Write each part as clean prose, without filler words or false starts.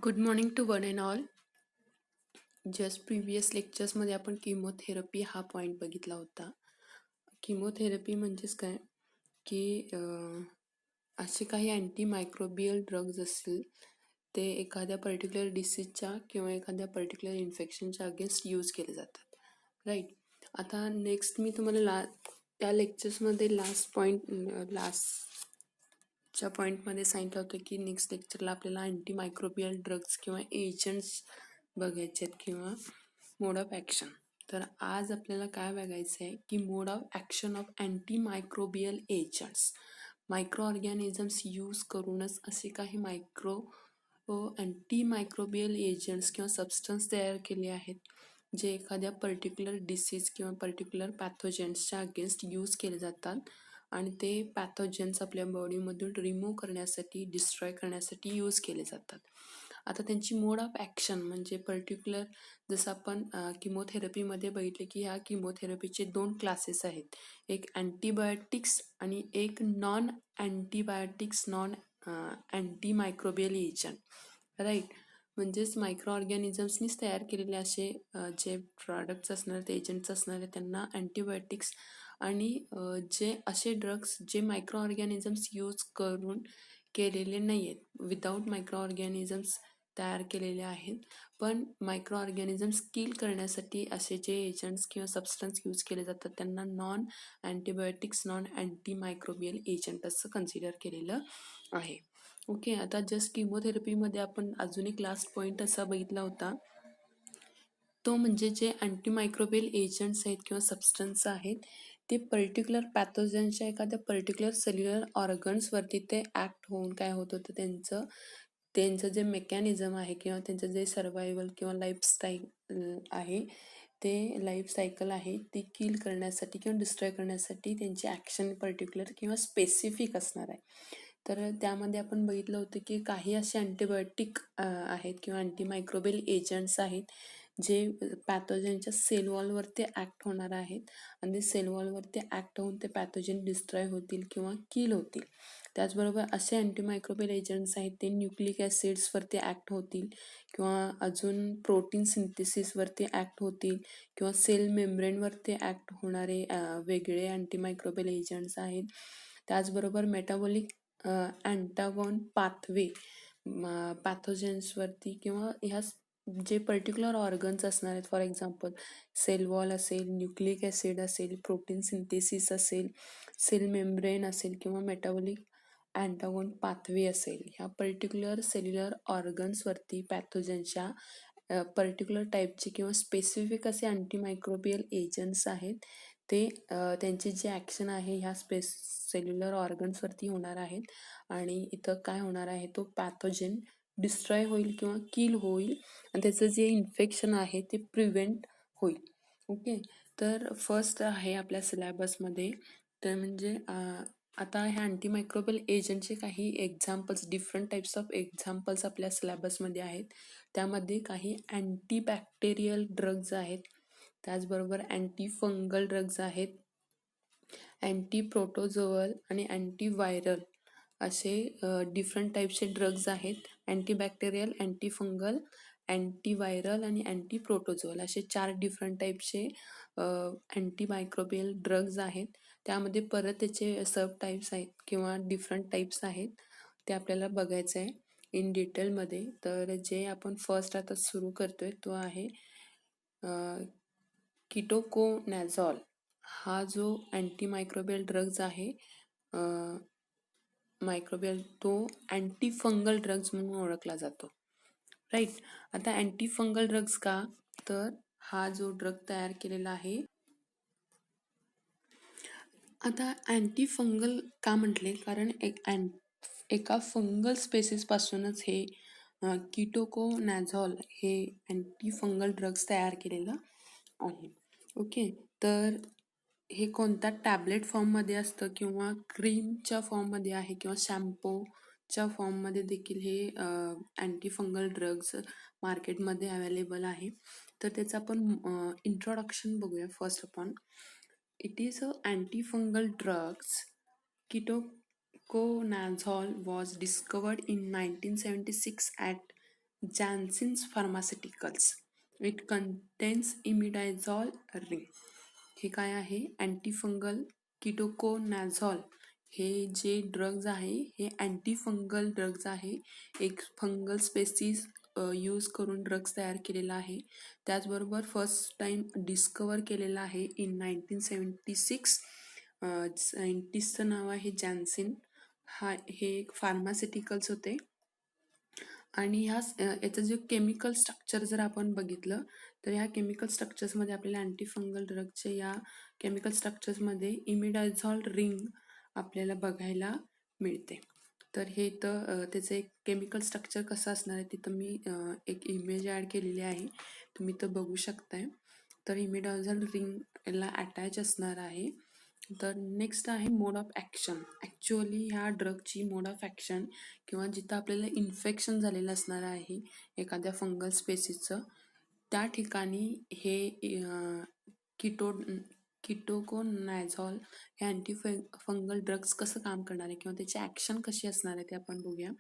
Good morning to one and all. Just previous लेक्चर्समध्ये आपण chemotherapy हा पॉईंट बघितला होता. किमोथेरपी म्हणजेच काय की असे काही अँटी मायक्रोबियल ड्रग्ज असतील ते एखाद्या पर्टिक्युलर डिसीजच्या किंवा एखाद्या पर्टिक्युलर इन्फेक्शनच्या अगेन्स्ट यूज केले जातात, राईट. आता नेक्स्ट मी तुम्हाला त्या लेक्चर्समध्ये लास्टच्या पॉईंटमध्ये सांगितलं होतं की नेक्स्ट लेक्चरला आपल्याला अँटी मायक्रोबियल ड्रग्ज किंवा एजंट्स बघायचे आहेत किंवा मोड ऑफ ॲक्शन. तर आज आपल्याला काय बघायचं आहे की mode of action of anti microbial agents. Micro organisms use करूनच असे काही अँटी मायक्रोबियल एजंट्स किंवा सबस्टन्स तयार केले आहेत जे एखाद्या पर्टिक्युलर डिसीज किंवा पर्टिक्युलर पॅथोजेन्सच्या अगेन्स्ट यूज केले जातात आणि ते पॅथोजेन्स आपल्या बॉडीमधून रिमूव्ह करण्यासाठी, डिस्ट्रॉय करण्यासाठी यूज केले जातात. आता त्यांची मोड ऑफ ॲक्शन म्हणजे पर्टिक्युलर जसं आपण किमोथेरपीमध्ये बघितले की ह्या किमोथेरपीचे 2 क्लासेस आहेत. एक अँटीबायोटिक्स आणि एक non antibiotics, non anti microbial agent, right. म्हणजेच मायक्रो ऑर्गॅनिझम्सनीच तयार केलेले असे जे प्रॉडक्ट्स असणार, ते एजंट्स असणार त्यांना अँटीबायोटिक्स आणि जे असे ड्रग्स जे मायक्रो ऑर्गॅनिझम्स यूज करून केलेले नाही आहेत, विदाऊट मायक्रो ऑर्गॅनिझम्स तयार केलेले आहेत, पण मायक्रो ऑर्गॅनिझम्स किल करण्यासाठी असे जे एजंट्स किंवा सबस्टन्स यूज केले जातात त्यांना non antibiotics, non anti microbial agent असं कन्सिडर केलेलं आहे. ओके. आता जस्ट किमोथेरपीमध्ये आपण अजून एक लास्ट पॉईंट असा बघितला होता, तो म्हणजे जे अँटीमायक्रोबियल एजंट्स आहेत किंवा सबस्टन्स आहेत ते पर्टिक्युलर पॅथोजनच्या एखाद्या पर्टिक्युलर सेल्युलर ऑर्गन्सवरती ते ॲक्ट होऊन काय होत होतं, त्यांचं जे मेकॅनिझम आहे किंवा त्यांचं जे सर्वायवल किंवा लाईफस्टाईल आहे, ते लाईफ सायकल आहे ती किल करण्यासाठी किंवा डिस्ट्रॉय करण्यासाठी त्यांची ॲक्शन पर्टिक्युलर किंवा स्पेसिफिक असणार आहे. तर त्यामध्ये आपण बघितलं होतं की काही असे अँटीबायोटिक आहेत किंवा अँटीमायक्रोबियल एजंट्स आहेत जे पॅथोजनच्या सेल वॉलवरती ॲक्ट होणार आहेत आणि सेल वॉलवरती ॲक्ट होऊन ते पॅथोजन डिस्ट्रॉय होतील किंवा किल होतील. त्याचबरोबर असे अँटीमायक्रोबियल एजंट्स आहेत ते न्यूक्लिक ॲसिड्सवरती ॲक्ट होतील किंवा अजून प्रोटीन सिंथेसिसवरती ॲक्ट होतील किंवा सेल मेम्ब्रेनवरती ॲक्ट होणारे वेगळे अँटीमायक्रोबियल एजंट्स आहेत. त्याचबरोबर मेटाबॉलिक अँटागॉन पाथवे पॅथोजेन्सवरती किंवा ह्या जे पर्टिक्युलर ऑर्गन्स असणार आहेत, फॉर एक्झाम्पल सेल वॉल असेल, न्यूक्लिक ॲसिड असेल, प्रोटीन सिंथेसिस असेल, सेल मेम्ब्रेन असेल किंवा मेटाबॉलिक अँटागॉन पाथवे असेल, ह्या पर्टिक्युलर सेल्युलर ऑर्गन्सवरती पॅथोजनच्या पर्टिक्युलर टाईपचे किंवा स्पेसिफिक असे अँटीमायक्रोबियल एजंट्स आहेत ते त्यांची जे ॲक्शन आहे ह्या सेल्युलर ऑर्गन्सवरती होणार आहेत आणि इथं काय होणार आहे, तो पॅथोजेन डिस्ट्रॉय होईल किंवा किल होईल आणि त्याचं जे इन्फेक्शन आहे ते प्रिव्हेंट होईल. ओके. तर फर्स्ट आहे आपल्या सिलेबसमध्ये, तर म्हणजे आता ह्या अँटीमायक्रोबियल एजंटचे काही examples, different types of examples आपल्या सिलेबसमध्ये आहेत. त्यामध्ये काही अँटीबॅक्टेरियल ड्रग्ज आहेत, त्याचबरोबर अँटी फंगल ड्रग्ज आहेत, अँटी प्रोटोझोअल आणि अँटी व्हायरल असे डिफरंट टाईपचे ड्रग्ज आहेत. Antibacterial, anti fungal, anti viral आणि अँटी प्रोटोझोअल असे 4 डिफरंट टाईपचे अँटीमायक्रोबियल ड्रग्ज आहेत. त्यामध्ये परत त्याचे सब टाईप्स आहेत किंवा डिफरंट टाईप्स आहेत, ते आपल्याला बघायचं आहे इन डिटेलमध्ये. तर जे आपण फर्स्ट आता सुरू करतोय तो आहे कीटोकोनॅझॉल. हा जो अँटीमायक्रोबियल ड्रग्ज आहे मायक्रोबियल, तो अँटी फंगल ड्रग्ज म्हणून ओळखला जातो, राईट. आता अँटी फंगल ड्रग्ज का, तर हा जो ड्रग तयार केलेला आहे, आता अँटी फंगल का म्हटले, कारण एका फंगल स्पेसिसपासूनच हे कीटोकोनॅझॉल हे अँटी फंगल ड्रग्ज तयार केलेलं आहे. ओके. तर हे कोणत्या टॅबलेट फॉर्ममध्ये असतं किंवा क्रीमच्या फॉर्ममध्ये आहे किंवा शॅम्पूच्या फॉर्ममध्ये देखील हे अँटी फंगल ड्रग्ज मार्केटमध्ये अवेलेबल आहे. तर त्याचं आपण इंट्रोडक्शन बघूया first of It is a antifungal drugs. Ketoconazole was discovered in 1976 at Janssen's Pharmaceuticals. It contains imidazole ring. हे काय आहे? अँटीफंगल किटोकोनाझॉल. हे जे ड्रग्ज आहे हे अँटीफंगल ड्रग्ज आहे. एक फंगल स्पेसिस यूज करून ड्रग्ज तयार केलेला आहे. त्याचबरोबर फर्स्ट टाइम डिस्कवर केलेला आहे इन 1976. सायंटिस्टचं नाव आहे जॅन्सेन. हे एक फार्मास्युटिकल्स होते. आणि याचं जे केमिकल स्ट्रक्चर जर आपण बघितलं तर ह्या केमिकल स्ट्रक्चर्समध्ये आपल्याला अँटीफंगल ड्रगच्या या केमिकल स्ट्रक्चर्समध्ये इमिडाझॉल रिंग आपल्याला बघायला मिळते. तर हे तर त्याचं एक केमिकल स्ट्रक्चर कसं असणार आहे तिथं मी एक इमेज ॲड केलेली आहे, तुम्ही तर बघू शकताय. तर इमिडाझॉल रिंग याला अटॅच असणार आहे. तर नेक्स्ट आहे मोड ऑफ ॲक्शन. ॲक्च्युअली ह्या ड्रगची मोड ऑफ ॲक्शन किंवा जिथं आपल्याला इन्फेक्शन झालेलं असणार आहे एखाद्या फंगल स्पेसिसचं, त्या ठिकाणी हे किटोकोनाझॉल हे फंगल ड्रग्स कसं काम करणार आहे किंवा त्याची ॲक्शन कशी असणार आहे ते आपण बघूया.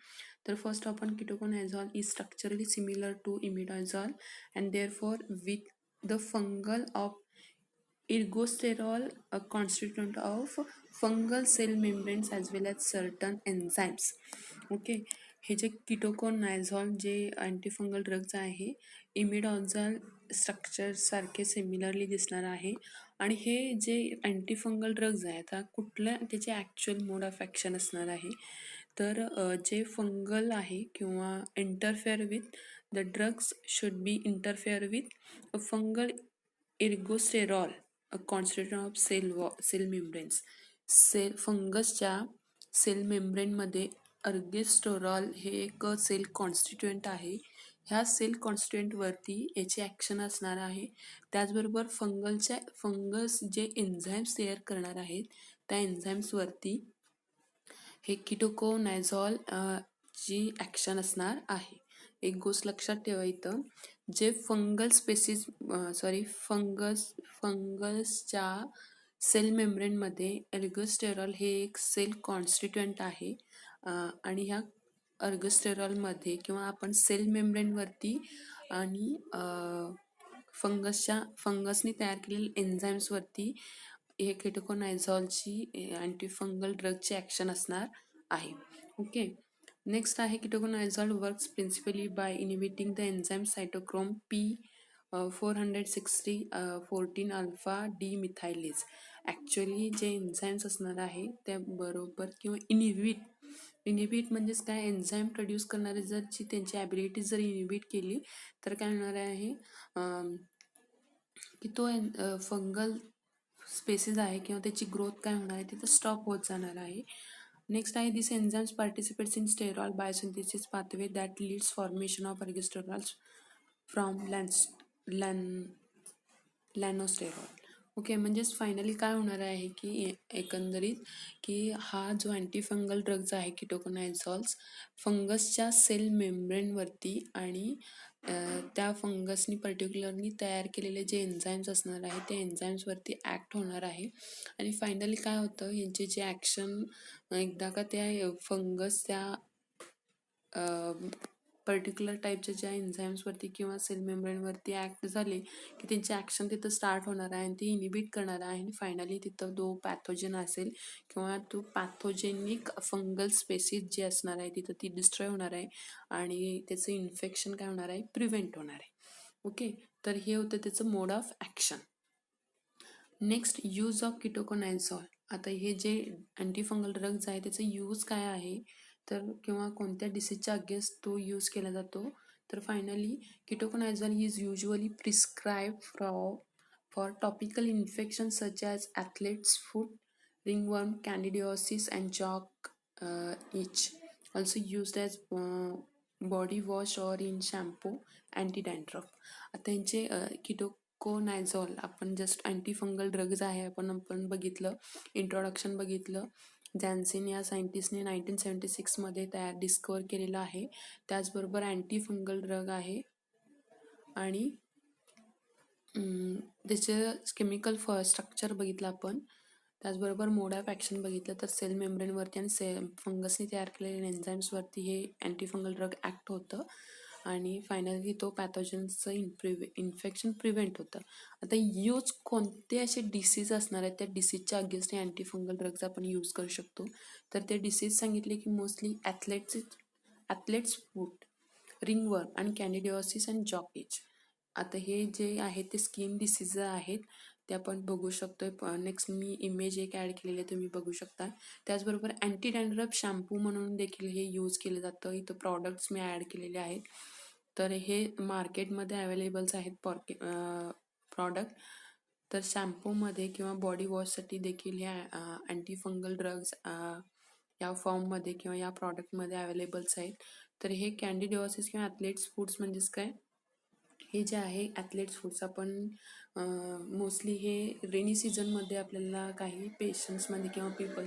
तर फर्स्ट आपण ketoconazole is structurally similar to imidazole and therefore with the fungal of ergosterol, a constituent of fungal cell membranes as well as certain enzymes. Okay, हे जे किटोकोनाझॉल जे अँटीफंगल ड्रग्ज आहे इमिडाझॉल स्ट्रक्चर सारखे सिमिलरली दिसणार आहे. आणि हे जे अँटीफंगल ड्रग्ज आहे आता कुठल्या त्याचे ॲक्च्युअल मोड ऑफ ॲक्शन असणार आहे तर जे फंगल आहे किंवा interfere with the drugs should be interfere with fungal ergosterol, a constituent of cell membranes. फंगसच्या सेल मेम्ब्रेनमध्ये अर्गेस्टोरॉल हे एक सेल कॉन्स्टिट्युएंट आहे. ह्या सेल कॉन्स्टिट्युएंटवरती याची ॲक्शन असणार आहे. त्याचबरोबर फंगस जे एन्झाईम्स तयार करणार आहेत त्या एन्झाईम्सवरती हे किटोकोनाझॉल ची ॲक्शन असणार आहे. एक गोष्ट लक्षात ठेवा इथं, जे फंगसच्या सेल मेम्ब्रेनमध्ये एर्गोस्टेरॉल हे एक सेल कॉन्स्टिट्युएंट आहे. आणि ह्या अर्गोस्टेरॉलमध्ये किंवा आपण सेल मेम्ब्रेनवरती आणि फंगसनी तयार केलेल्या एन्झाईम्सवरती हे किटोकोनाझॉलची अँटीफंगल ड्रगची ॲक्शन असणार आहे. ओके, नेक्स्ट आहे ketoconazole works principally by inhibiting the enzyme cytochrome P460 14 alpha demethylase. Actually जे एन्झाईम्स असणार आहे त्या बरोबर किंवा इनिबिट म्हणजेच काय, एन्झाईम प्रोड्यूस करणारे जर त्यांची ॲबिलिटी जर इनिबिट केली तर काय होणार आहे की तो फंगल स्पेसिस आहे किंवा त्याची ग्रोथ काय होणार आहे तिथं स्टॉप होत जाणार आहे. नेक्स्ट आहे this enzymes participates in sterol biosynthesis pathway that leads formation of ergosterols from lanosterol. Okay, म्हणजेच फायनली काय होणार आहे की एकंदरीत की हा जो अँटीफंगल ड्रग्ज आहे किटोकोनाझॉल्स फंगसच्या सेल मेम्ब्रेनवरती आणि त्या फंगसनी पर्टिक्युलरली तयार केलेले जे एन्झाईम्स असणार आहे त्या एन्झाईम्सवरती ॲक्ट होणार आहे. आणि फायनली काय होतं, यांचे जे ॲक्शन एकदा का त्या फंगस त्या पर्टिक्युलर टाईपच्या ज्या एन्झाईम्सवरती किंवा सेल मेम्ब्रेनवरती ॲक्ट झाले की त्यांची ॲक्शन तिथं स्टार्ट होणार आहे आणि ती इनिबिट करणार आहे. आणि फायनली तिथं जो पॅथोजन असेल किंवा तो पॅथोजेनिक फंगल स्पेसिस जे असणार आहे तिथं ती डिस्ट्रॉय होणार आहे आणि त्याचं इन्फेक्शन काय होणार आहे, प्रिव्हेंट होणार आहे. ओके, तर हे होतं त्याचं mode of action. Next use of ketoconazole. आता हे जे अँटीफंगल ड्रग्ज आहे त्याचं यूज काय आहे तर किंवा कोणत्या डिसीजच्या अगेन्स्ट तो यूज केला जातो तर finally ketoconazole is usually prescribe for topical infection such as athlete's foot, ringworm, candidiasis and jock itch. Also used as body wash or in shampoo, anti dandruff. आता यांचे किटोकोनाझॉल आपण जस्ट अँटीफंगल ड्रग्ज आहे आपण बघितलं, introduction बघितलं. जॅन्सेन या सायंटिस्टने 1976 डिस्कवर केलेलं आहे. त्याचबरोबर अँटीफंगल ड्रग आहे आणि त्याचं केमिकल स्ट्रक्चर बघितलं आपण. त्याचबरोबर मोड ऑफ ॲक्शन बघितलं तर सेल मेम्ब्रेनवरती आणि फंगसने तयार केलेल्या एन्झाईम्सवरती हे अँटीफंगल ड्रग ॲक्ट होतं. आणि फायनली तो पॅथोजनचं इन्फेक्शन प्रिव्हेंट होतं. आता यूज कोणते असे डिसीज असणार आहेत, त्या डिसीजच्या अगेन्स्ट अँटीफंगल ड्रग्ज आपण यूज करू शकतो. तर ते डिसीज सांगितले की मोस्टली ॲथलेट्स फूट, रिंगवर्म आणि कॅन्डिडिओसिस अँड जॉक इच. आता हे जे आहे ते स्किन डिसीज आहेत, ते आपण बघू शकतोय. नेक्स्ट मी इमेज एक ॲड केलेली आहे, तुम्ही बघू शकता. त्याचबरोबर अँटी डॅन्ड्रफ शॅम्पू म्हणून देखील हे यूज केलं जातं. इथं प्रॉडक्ट्स मी ॲड केलेले आहेत. तर हे मार्केटमध्ये अवेलेबल्स आहेत प्रॉडक्ट. तर शॅम्पूमध्ये किंवा बॉडी वॉशसाठी देखील ह्या अँटीफंगल ड्रग्ज या फॉर्ममध्ये किंवा या प्रॉडक्टमध्ये अवेलेबल्स आहेत. तर हे कॅन्डिडिओसिस किंवा ॲथलेट्स फूड्स म्हणजेच काय, हे जे आहे ॲथलेट्स फूड्स आपण मोस्टली हे रेनी सीझनमध्ये आपल्याला काही पेशंट्समध्ये किंवा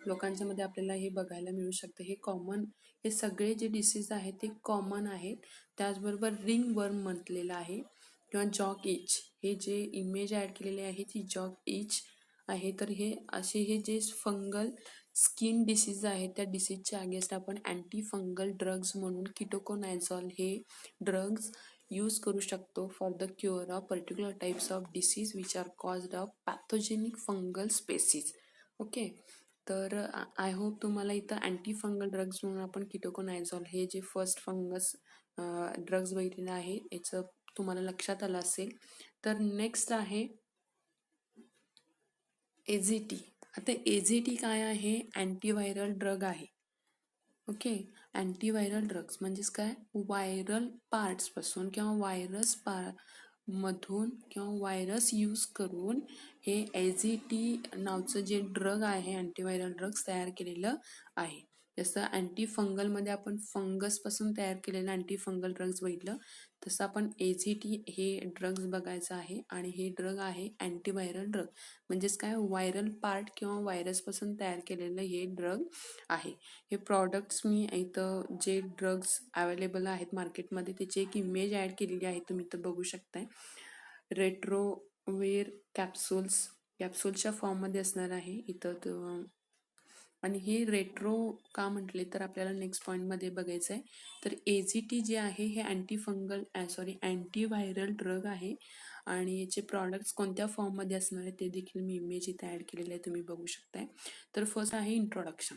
लोकांच्यामध्ये आपल्याला हे बघायला मिळू शकतं. हे कॉमन, हे सगळे जे डिसीज आहेत ते कॉमन आहेत. त्याचबरोबर रिंग वर्म म्हटलेलं आहे किंवा जॉक इच, हे जे इमेज ॲड केलेले आहे ती जॉक इच आहे. तर हे असे हे जे फंगल स्किन डिसीज आहेत त्या डिसीजच्या अगेन्स्ट आपण अँटी फंगल ड्रग्ज म्हणून कीटोकोनाझॉल हे ड्रग्ज यूज करू शकतो for the cure of particular types of disease which are caused of pathogenic fungal species. Okay, तर आय होप तुम्हाला इथं अँटी फंगल ड्रग्ज म्हणून आपण कीटोकोनाझॉल हे जे फर्स्ट फंगस ड्रग्ज बघितलेलं आहे याचं तुम्हाला लक्षात आलं असेल. तर नेक्स्ट आहे AZT. आता AZT काय आहे? अँटीव्हायरल ड्रग आहे. ओके, अँटीव्हायरल ड्रग्स म्हणजेच काय, व्हायरल पार्ट्सपासून किंवा मधून किंवा व्हायरस यूज करून हे AZT नावचं जे ड्रग आहे अँटीव्हायरल ड्रग्स तयार केलेलं आहे. जसं अँटीफंगलमध्ये आपण फंगसपासून तयार केलेलं अँटीफंगल ड्रग्ज बघितलं, तसं आपण AZT हे ड्रग्ज बघायचं आहे. आणि हे ड्रग आहे अँटीव्हायरल ड्रग म्हणजेच काय, व्हायरल पार्ट किंवा व्हायरसपासून तयार केलेलं हे ड्रग आहे. हे प्रॉडक्ट्स मी इथं जे ड्रग्स अवेलेबल आहेत मार्केटमध्ये त्याची एक इमेज ॲड केलेली आहे, तुम्ही इथं बघू शकताय. रेट्रोवेर कॅप्सूल्सच्या फॉर्ममध्ये असणार आहे इथं. आणि हे रेट्रो का म्हटले तर आपल्याला नेक्स्ट पॉईंटमध्ये बघायचं आहे. तर AZT जे आहे हे अँटीव्हायरल ड्रग आहे. आणि याचे प्रॉडक्ट्स कोणत्या फॉर्ममध्ये असणार आहे ते देखील मी इमेज इथे ॲड केलेलं आहे, तुम्ही बघू शकताय. तर फर्स्ट आहे इंट्रोडक्शन.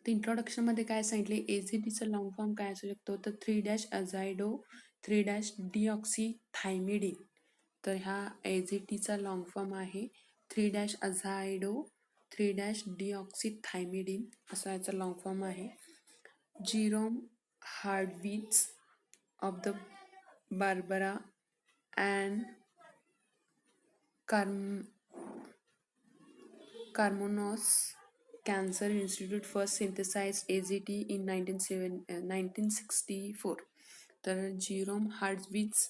तर इंट्रोडक्शनमध्ये काय सांगितले, AZTचा लॉंग फॉर्म काय असू शकतो, तर 3-अझायडो 3-डिऑक्सीथायमिडीन. तर ह्या AZTचा लॉंग फॉर्म आहे 3-अझायडो 3-डिऑक्सीथायमिडीन असा याचा लॉंग फॉर्म आहे. Jerome Horwitz of the Barbara and Karmanos Cancer Institute first synthesized AZT in 1964. तर Jerome Horwitz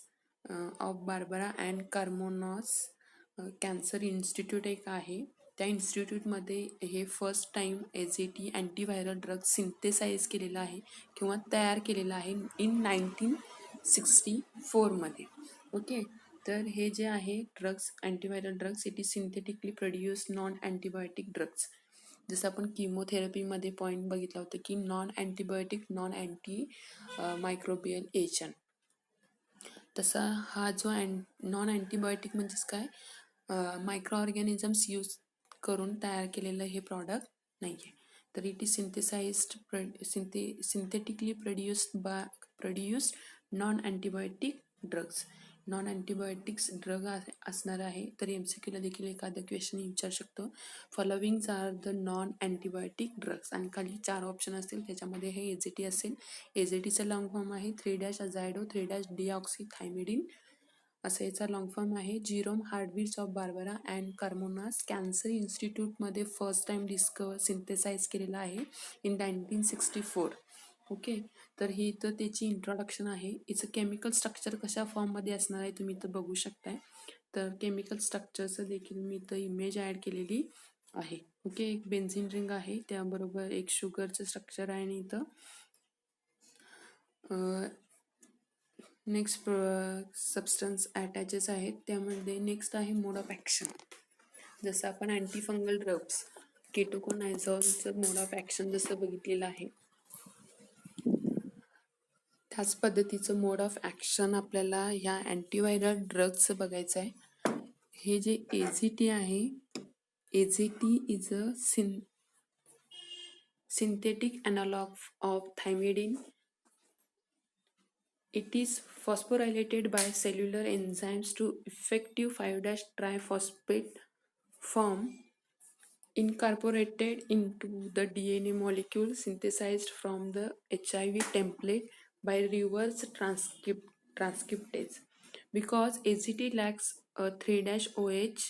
of Barbara and Karmanos cancer institute एक आहे. त्या इन्स्टिट्यूटमध्ये हे first time AZT antiviral drug synthesize केलेला आहे किंवा तयार केलेला आहे इन 1964 ओके, तर हे जे आहे drugs antiviral drugs it is synthetically produced non antibiotic drugs. जसं आपण किमोथेरपीमध्ये पॉईंट बघितला होता की non antibiotic non anti microbial agent, तसा हा जो नॉन अँटीबायोटिक म्हणजेच काय, मायक्रो ऑर्गॅनिझम्स यूज करून तयार केलेलं हे प्रॉडक्ट नाही आहे. तर it is synthetically produced non antibiotic drugs. Non antibiotics drug असणार आहे. तर MCQला देखील एखादं क्वेश्चन विचारू शकतो, followings are the non antibiotic drugs, आणि खाली 4 ऑप्शन असतील त्याच्यामध्ये हे AZT असेल. AZTचा लॉंग फॉर्म आहे 3-अझायडो 3-डिऑक्सीथायमिडीन असं याचा लॉंग फॉर्म आहे. Jerome Horwitz of Barbara and कार्मोनास cancer इन्स्टिट्यूटमध्ये फर्स्ट टाइम सिंथेसाइज केलेला आहे इन 1964. ओके, तर ही इथं त्याची इंट्रोडक्शन आहे. इथं केमिकल स्ट्रक्चर कशा फॉर्ममध्ये असणार आहे तुम्ही इथं बघू शकताय. तर केमिकल स्ट्रक्चरचं देखील मी इथं इमेज ॲड केलेली आहे. ओके, एक बेन्झिन रिंग आहे, त्याबरोबर एक शुगरचं स्ट्रक्चर आहे. आणि इथं नेक्स्ट सबस्टन्स अटॅचेस आहेत. त्यामध्ये नेक्स्ट आहे मोड ऑफ ॲक्शन. जसं आपण अँटीफंगल ड्रग्स कीटोकोनाझॉलचं मोड ऑफ ॲक्शन जसं बघितलेलं आहे, ह्याच पद्धतीचं मोड ऑफ ॲक्शन आपल्याला ह्या अँटीव्हायरल ड्रग्सचं बघायचं आहे. हे जे AZT आहे, AZT is a synthetic analog of thymidine. It is phosphorylated by cellular enzymes to effective 5'-triphosphate form incorporated into the DNA molecule synthesized from the HIV template by reverse transcriptase. Because ACT lacks a 3'OH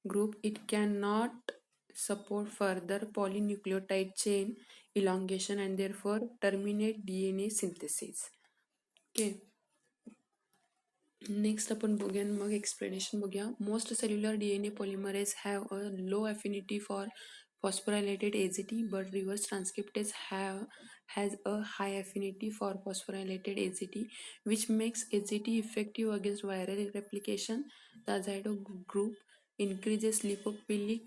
group, it cannot support further polynucleotide chain elongation and therefore terminate DNA synthesis. Okay. Next आपण बघूया मग explanation बघूया. Most cellular DNA polymerase have a low affinity for phosphorylated AZT, but reverse transcriptase has a high affinity for phosphorylated AZT, which makes AZT effective against viral replication. The azido group increases lipophilic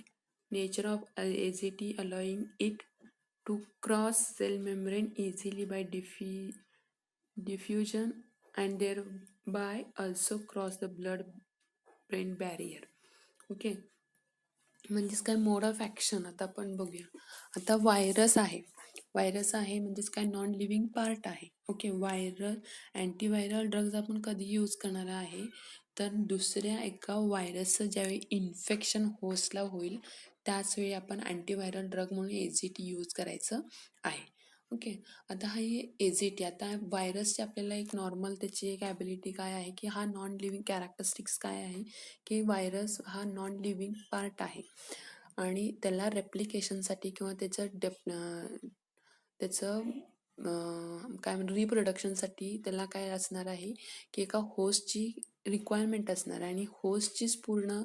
nature of AZT, allowing it to cross cell membrane easily by diffusion and thereby also cross the blood brain barrier. Okay, म्हणजेच काय मोड of action आता आपण बघूया. आता virus आहे म्हणजेच काय non living part आहे. ओके, अँटीव्हायरल ड्रग्ज आपण कधी यूज करणार आहे तर दुसऱ्या एका व्हायरसचं ज्यावेळी इन्फेक्शन होस्टला होईल त्याच वेळी आपण अँटीव्हायरल ड्रग म्हणून AZT यूज करायचं आहे. ओके, आता हा AZT आता व्हायरसची आपल्याला एक नॉर्मल त्याची एक ॲबिलिटी काय आहे की हा नॉन लिव्हिंग कॅरेक्टरिस्टिक्स काय आहे की व्हायरस हा नॉन लिव्हिंग पार्ट आहे आणि त्याला रेप्लिकेशनसाठी किंवा त्याचं काय म्हणतो रिप्रोडक्शनसाठी त्याला काय असणार आहे की एका होस्टची रिक्वायरमेंट असणार आहे आणि होस्टचीच पूर्ण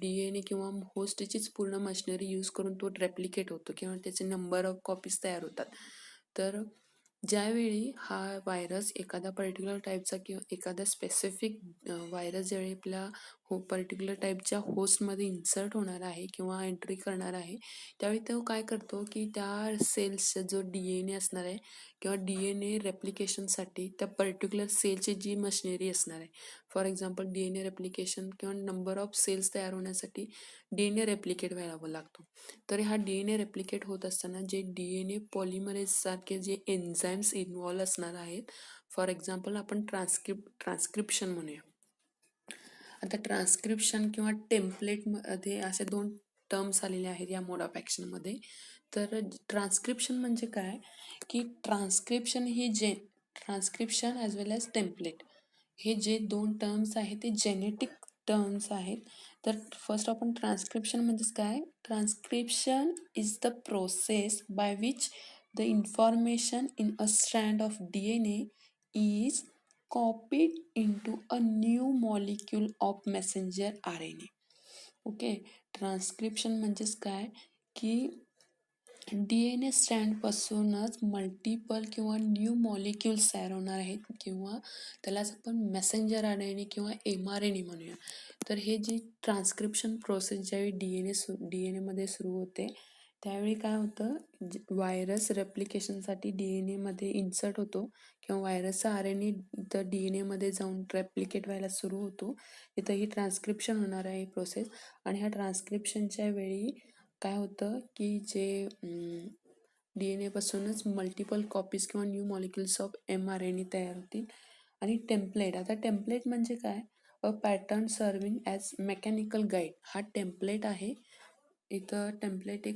DNA किंवा होस्टचीच पूर्ण मशिनरी यूज करून तो रेप्लिकेट होतो किंवा त्याचे नंबर ऑफ कॉपीज तयार होतात. तर ज्यावेळी हा व्हायरस एखादा पर्टिक्युलर टाईपचा किंवा एखादा स्पेसिफिक व्हायरस ज्यावेळी आपल्या पर्टिक्युलर टाईपच्या होस्टमध्ये इन्सर्ट होणार आहे किंवा एंट्री करणार आहे त्यावेळी तो काय करतो की त्या सेल्सचा जो DNA असणार आहे किंवा DNA रेप्लिकेशनसाठी त्या पर्टिक्युलर सेलची जी मशिनरी असणार आहे, फॉर एक्झाम्पल DNA रेप्लिकेशन किंवा नंबर ऑफ सेल्स तयार होण्यासाठी DNA रेप्लिकेट व्हायला लागतो. तर हा DNA रेप्लिकेट होत असताना जे DNA पॉलिमरेज सारखे जे एन्झाईम्स इन्व्हॉल्व असणार आहेत, फॉर एक्झाम्पल आपण ट्रान्स्क्रिप्शन म्हणूया. आता ट्रान्स्क्रिप्शन किंवा टेम्पलेटमध्ये असे 2 टर्म्स आलेले आहेत या मोड ऑफ ॲक्शनमध्ये. तर ट्रान्स्क्रिप्शन म्हणजे काय की ट्रान्स्क्रिप्शन ॲज वेल ॲज टेम्पलेट हे जे 2 टर्म्स आहेत ते जेनेटिक टर्म्स आहेत. तर फर्स्ट आपण ट्रान्स्क्रिप्शन म्हणजेच काय, transcription is the process by which the information in a strand of DNA is copied into a new molecule of messenger RNA. Okay, transcription म्हणजेच काय की DNA स्ट्रँडपासूनच मल्टिपल किंवा न्यू मॉलिक्युल्स तयार होणार आहेत किंवा त्यालाच आपण मेसेंजर RNA किंवा mRNA म्हणूया. तर हे जी ट्रान्स्क्रिप्शन प्रोसेस ज्यावेळी DNA मध्ये सुरू होते त्यावेळी काय होतं, व्हायरस रेप्लिकेशनसाठी DNA मध्ये इन्सर्ट होतो किंवा व्हायरसचा RNA तर DNA मध्ये जाऊन रेप्लिकेट व्हायला सुरू होतो. इथं ही ट्रान्स्क्रिप्शन होणार आहे प्रोसेस आणि ह्या ट्रान्स्क्रिप्शनच्या वेळी काय होतं की जे DNA पासूनच मल्टिपल कॉपीज किंवा न्यू मॉलिक्युल्स ऑफ mRNA तयार होतील. आणि टेम्पलेट, आता टेम्पलेट म्हणजे काय, a pattern serving as mechanical guide. हा टेम्पलेट आहे. इथं template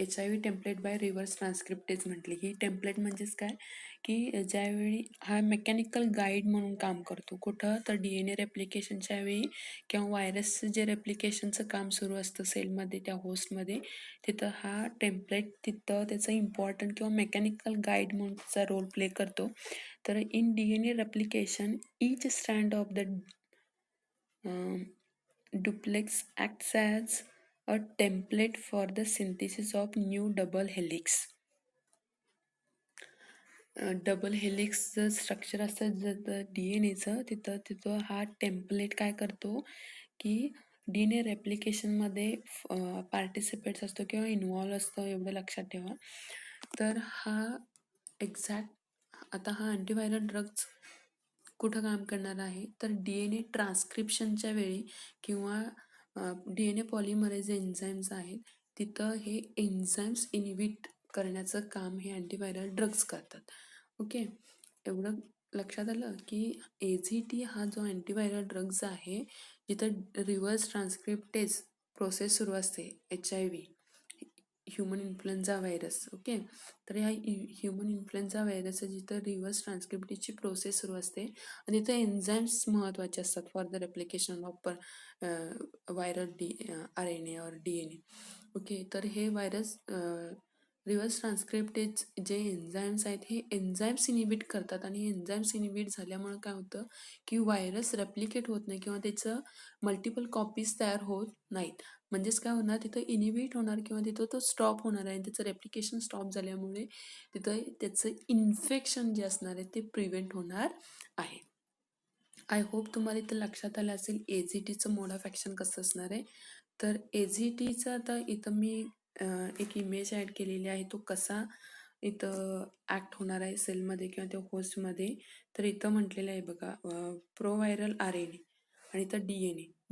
HIV template by reverse transcriptase म्हटली. ही टेम्पलेट म्हणजेच काय की ज्यावेळी हा मेकॅनिकल गाईड म्हणून काम करतो. कुठं तर DNA रेप्लिकेशनच्या वेळी किंवा व्हायरसचं जे रेप्लिकेशनचं काम सुरू असतं सेलमध्ये त्या होस्टमध्ये, तिथं हा टेम्पलेट तिथं त्याचं इम्पॉर्टंट किंवा मेकॅनिकल गाईड म्हणून त्याचा रोल प्ले करतो. तर in DNA replication each strand of the duplex acts as a template for the synthesis of new double helix. Double हेलिक्सचं स्ट्रक्चर असतं DNA चं, तिथं हा टेम्पलेट काय करतो की DNA रेप्लिकेशनमध्ये पार्टिसिपेट्स असतो किंवा इन्व्हॉल्व असतो, एवढं लक्षात ठेवा. तर हा आता हा अँटीव्हायरल ड्रग्ज कुठं काम करणार आहे, तर DNA ट्रान्स्क्रिप्शनच्या वेळी किंवा DNA पॉलिमरेज एन्झाईम्स आहेत, तिथं हे एन्झाईम्स इनिबिट करण्याचं काम हे अँटीव्हायरल ड्रग्ज करतात. ओके, एवढं लक्षात आलं की AZT हा जो अँटीव्हायरल ड्रग्ज आहे, जिथं रिव्हर्स ट्रान्स्क्रिप्टेज प्रोसेस सुरू असते, HIV human influenza virus. Okay, तर ह्या ह्युमन इन्फ्लुएन्झा व्हायरस जिथं रिव्हर्स ट्रान्स्क्रिप्टेजची प्रोसेस सुरू असते आणि तिथं एन्झाईम्स महत्त्वाचे असतात for the replication of viral RNA और DNA. ओके, तर हे व्हायरस रिव्हर्स ट्रान्स्क्रिप्टेज जे एन्झाईम्स आहेत, हे एन्झाईम्स इनिबिट करतात आणि एन्झाईम्स इनिबिट झाल्यामुळे काय होतं की व्हायरस रेप्लिकेट होत नाही किंवा त्याचं मल्टिपल कॉपीज तयार होत नाहीत. म्हणजेच काय होणार, तिथं इनिबिट होणार किंवा तिथं तो स्टॉप होणार आहे आणि त्याचं रेप्लिकेशन स्टॉप झाल्यामुळे तिथं त्याचं इन्फेक्शन जे असणार आहे ते प्रिव्हेंट होणार आहे. आय होप तुम्हाला इथं लक्षात आलं असेल AZTचं मोड ऑफ ॲक्शन कसं असणार आहे. तर AZTचं आता इथं मी एक इमेज ॲड केलेली आहे, तो कसा इथं ॲक्ट होणार आहे सेलमध्ये किंवा त्या होस्टमध्ये. तर इथं म्हटलेलं आहे बघा, प्रोव्हायरल RNA आणि इथं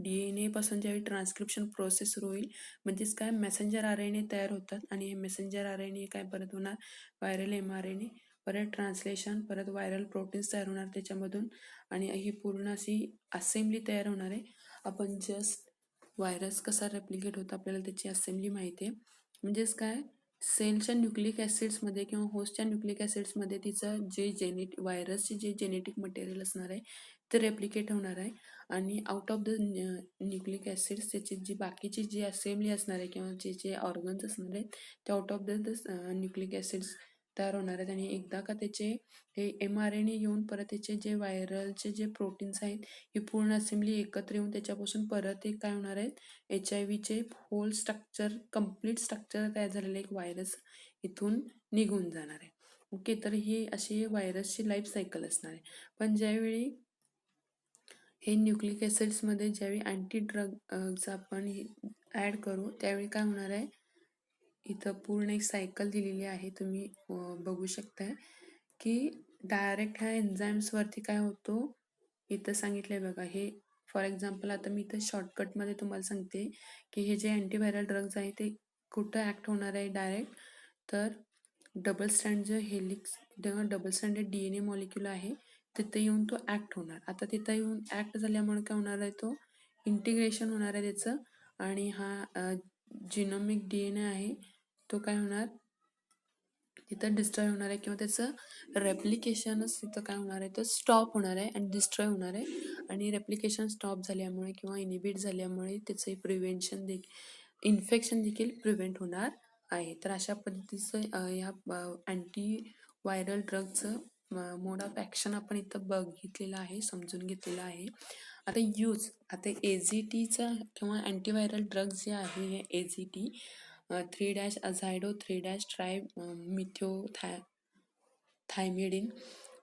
DNA पासून ज्यावेळी ट्रान्स्क्रिप्शन प्रोसेस सुरू होईल, म्हणजेच काय मेसेंजर RNA तयार होतात आणि हे मेसेंजर RNA काय परत होणार, व्हायरल mRNA, परत ट्रान्सलेशन, परत व्हायरल प्रोटीन्स तयार होणार त्याच्यामधून आणि ही पूर्ण अशी असेंब्ली तयार होणार आहे. आपण जस्ट व्हायरस कसा रेप्लिकेट होतो आपल्याला त्याची असेंब्ली माहिती आहे. म्हणजेच काय, सेलच्या न्यूक्लिक ॲसिड्समध्ये किंवा होस्टच्या न्यूक्लिक ॲसिड्समध्ये तिचं जे व्हायरसचे जे जेनेटिक मटेरियल असणार आहे ते रेप्लिकेट होणार आहे आणि out of the nucleic acids त्याची जी बाकीची जी असेंब्ली असणार आहे किंवा जे ऑर्गन्स असणार आहेत ते out of the nucleic acids तयार होणार आहेत आणि एकदा का त्याचे हे mRNA येऊन परत त्याचे जे व्हायरलचे जे प्रोटीन्स आहेत ही पूर्ण असेंब्ली एकत्र येऊन त्याच्यापासून परत एक काय होणार आहेत, HIVचे होल स्ट्रक्चर, कम्प्लीट स्ट्रक्चर तयार झालेलं एक व्हायरस इथून निघून जाणार आहे. ओके, तर ही अशी व्हायरसची लाईफ सायकल असणार आहे. पण ज्यावेळी हे न्यूक्लिक ॲसिड्समध्ये ज्यावेळी अँटी ड्रग्ज आपण ॲड करू त्यावेळी काय होणार आहे, इथं पूर्ण एक सायकल दिलेली आहे, तुम्ही बघू शकताय की डायरेक्ट ह्या एन्झाईम्सवरती काय होतो, इथं सांगितलंय बघा. हे फॉर एक्झाम्पल आता मी इथं शॉर्टकटमध्ये तुम्हाला सांगते की हे जे अँटीव्हायरल ड्रग्ज आहे ते कुठं ॲक्ट होणार आहे डायरेक्ट, तर डबल स्टँड जो हेलिक्स डबल स्टँडेड DNA मॉलिक्यूल आहे तिथं येऊन तो ॲक्ट होणार. आता तिथं येऊन ॲक्ट झाल्यामुळे काय होणार आहे, तो इंटिग्रेशन होणार आहे त्याचं आणि हा जिनोमिक DNA आहे तो काय होणार, तिथं डिस्ट्रॉय होणार आहे किंवा त्याचं रेप्लिकेशनच तिथं काय होणार आहे, तो स्टॉप होणार आहे आणि डिस्ट्रॉय होणार आहे आणि रेप्लिकेशन स्टॉप झाल्यामुळे किंवा इनिबिट झाल्यामुळे त्याचं प्रिव्हेंशन इन्फेक्शन देखील प्रिव्हेंट होणार आहे. तर अशा पद्धतीचं ह्या अँटी व्हायरल ड्रगचं मोड ऑफ ॲक्शन आपण इथं बघितलेलं आहे, समजून घेतलेलं आहे. आता AZTचा किंवा अँटीव्हायरल ड्रग्ज जे आहे हे AZT 3- अझायडो 3- ट्राय मिथोथायमिडिन.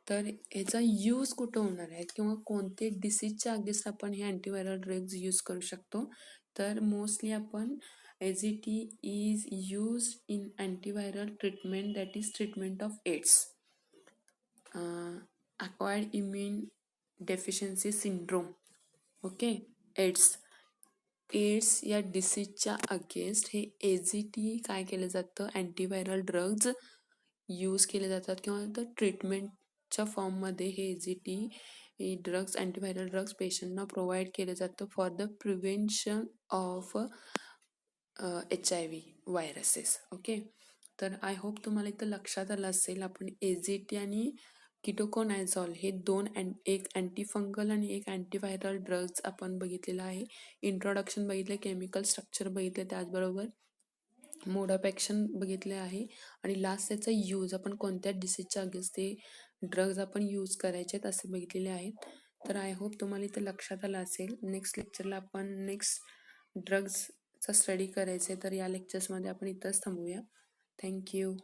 तर याचा यूज कुठं होणार आहे किंवा कोणते डिसीजच्या अगेन्स्ट आपण हे अँटीव्हायरल ड्रग्ज यूज करू शकतो, तर मोस्टली आपण AZT is use in antiviral treatment, that is treatment of AIDS, acquired immune deficiency syndrome. Okay, AIDS या डिसीजच्या अगेन्स्ट हे AZT काय केलं जातं, अँटीव्हायरल ड्रग्ज यूज केले जातात किंवा द ट्रीटमेंटच्या फॉर्ममध्ये हे AZT ड्रग्ज, अँटीव्हायरल ड्रग्ज पेशंटना प्रोव्हाइड केलं जातं for the prevention of HIV viruses. Okay, तर आय होप तुम्हाला इथं लक्षात आलं असेल, आपण AZT आणि कीटोकोनाझोल हे एक अँटीफंगल आणि एक अँटीव्हायरल ड्रग्ज आपण बघितलेलं आहे. इंट्रोडक्शन बघितलं, केमिकल स्ट्रक्चर बघितलं, त्याचबरोबर मोड ऑफ ॲक्शन बघितले आहे आणि लास्ट त्याचा यूज आपण कोणत्या डिसीजच्या अगेन्स्ट ते ड्रग्ज आपण यूज करायचे आहेत असे बघितलेले आहेत. तर आय होप तुम्हाला इथं लक्षात आलं असेल. नेक्स्ट लेक्चरला आपण नेक्स्ट ड्रग्जचा स्टडी करायचं आहे, तर या लेक्चर्समध्ये आपण इथंच थांबूया. थँक्यू.